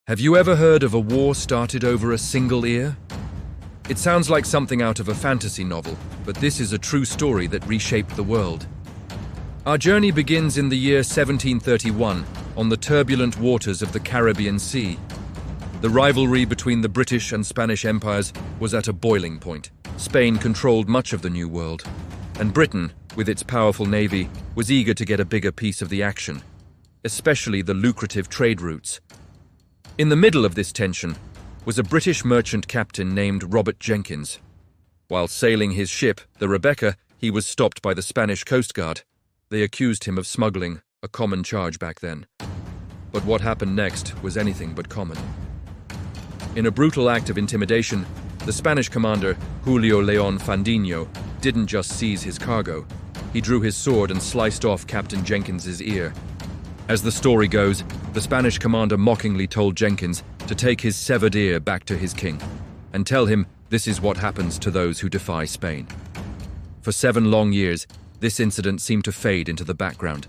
Have you ever heard of a war started over a single ear? It sounds like something out of a fantasy novel, but this is a true story that reshaped the world. Our journey begins in the year 1731 on the turbulent waters of the Caribbean Sea. The rivalry between the British and Spanish empires was at a boiling point. Spain controlled much of the New World, and Britain, with its powerful navy, was eager to get a bigger piece of the action, especially the lucrative trade routes. In the middle of this tension was a British merchant captain named Robert Jenkins. While sailing his ship, the Rebecca, he was stopped by the Spanish Coast Guard. They accused him of smuggling, a common charge back then. But what happened next was anything but common. In a brutal act of intimidation, the Spanish commander, Julio León Fandiño, didn't just seize his cargo. He drew his sword and sliced off Captain Jenkins's ear. As the story goes, the Spanish commander mockingly told Jenkins to take his severed ear back to his king and tell him this is what happens to those who defy Spain. For 7 long years, this incident seemed to fade into the background.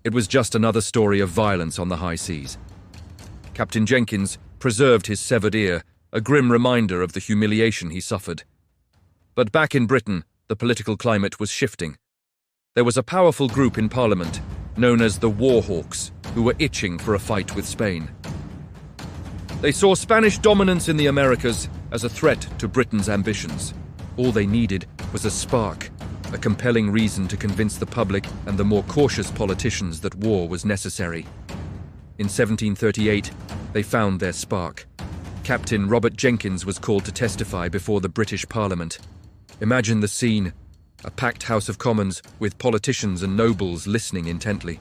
It was just another story of violence on the high seas. Captain Jenkins preserved his severed ear, a grim reminder of the humiliation he suffered. But back in Britain, the political climate was shifting. There was a powerful group in Parliament known as the War Hawks, who were itching for a fight with Spain. They saw Spanish dominance in the Americas as a threat to Britain's ambitions. All they needed was a spark, a compelling reason to convince the public and the more cautious politicians that war was necessary. In 1738, they found their spark. Captain Robert Jenkins was called to testify before the British Parliament. Imagine the scene. A packed House of Commons with politicians and nobles listening intently.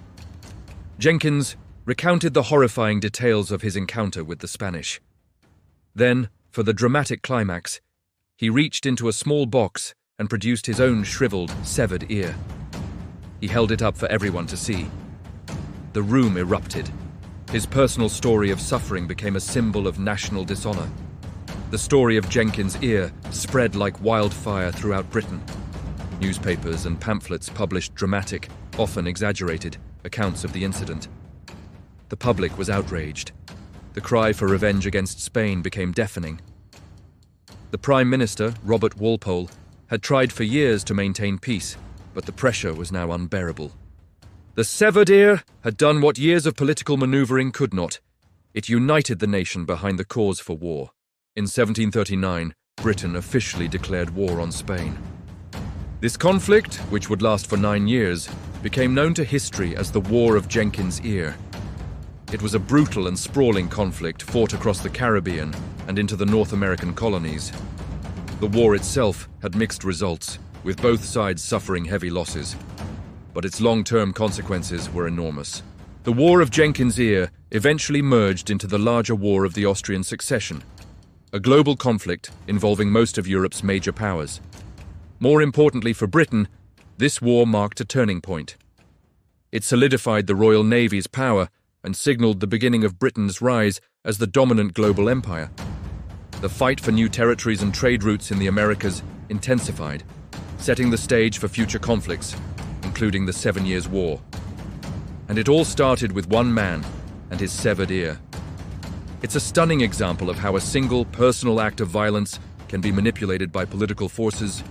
Jenkins recounted the horrifying details of his encounter with the Spanish. Then, for the dramatic climax, he reached into a small box and produced his own shriveled, severed ear. He held it up for everyone to see. The room erupted. His personal story of suffering became a symbol of national dishonor. The story of Jenkins' ear spread like wildfire throughout Britain. Newspapers and pamphlets published dramatic, often exaggerated, accounts of the incident. The public was outraged. The cry for revenge against Spain became deafening. The Prime Minister, Robert Walpole, had tried for years to maintain peace, but the pressure was now unbearable. The severed ear had done what years of political maneuvering could not. It united the nation behind the cause for war. In 1739, Britain officially declared war on Spain. This conflict, which would last for 9 years, became known to history as the War of Jenkins Ear. It was a brutal and sprawling conflict fought across the Caribbean and into the North American colonies. The war itself had mixed results, with both sides suffering heavy losses. But its long-term consequences were enormous. The War of Jenkins Ear eventually merged into the larger War of the Austrian Succession, a global conflict involving most of Europe's major powers. More importantly for Britain, this war marked a turning point. It solidified the Royal Navy's power and signaled the beginning of Britain's rise as the dominant global empire. The fight for new territories and trade routes in the Americas intensified, setting the stage for future conflicts, including the 7 Years' War. And it all started with one man and his severed ear. It's a stunning example of how a single personal act of violence can be manipulated by political forces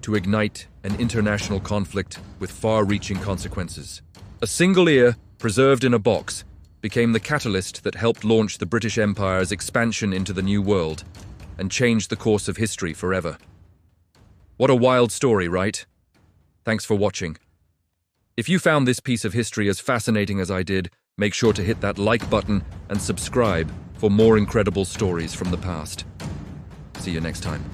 to ignite an international conflict with far-reaching consequences. A single ear, preserved in a box, became the catalyst that helped launch the British Empire's expansion into the New World and changed the course of history forever. What a wild story, right? Thanks for watching. If you found this piece of history as fascinating as I did, make sure to hit that like button and subscribe for more incredible stories from the past. See you next time.